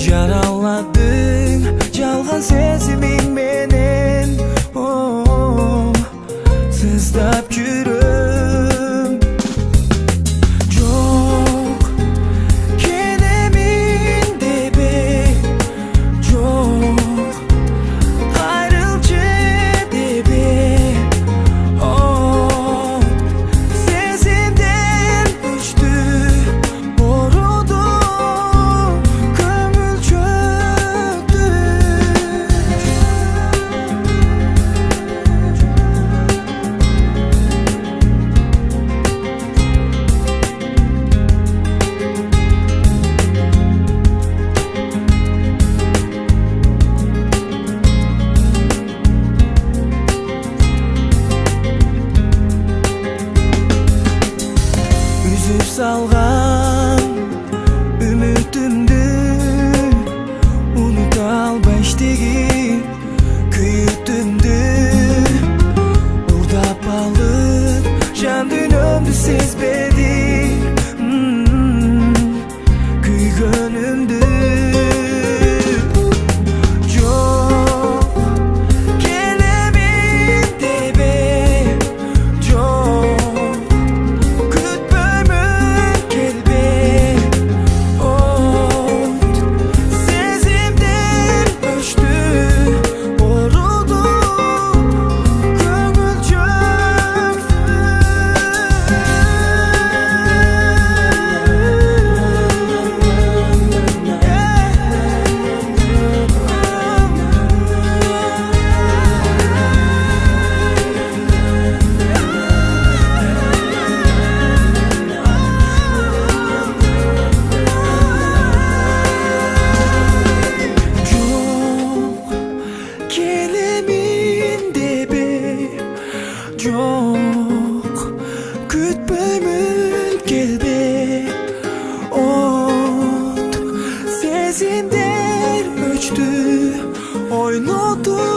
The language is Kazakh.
Jaraladың жалған сезімің менен, сыздап жүрім. Жоқ, келемін дебе, жоқ, қайрылшы дебе. Сезімден өшті, боруду, көңіл чөктü. Üzüp salgan ümitімді unuta албаштыгин күйүтүмдү урдап алып жан дүйнөмдү сезбедим, күйгөнүмдү. Жок, келемин дебе, жок, күтпөймүн келбе. Сезимден өчтү, боруду, көңүл чөктü. Жоқ, келемин дебе, жоқ, күтпөймүн келбе. От сезимдер өчтү, ойнотуп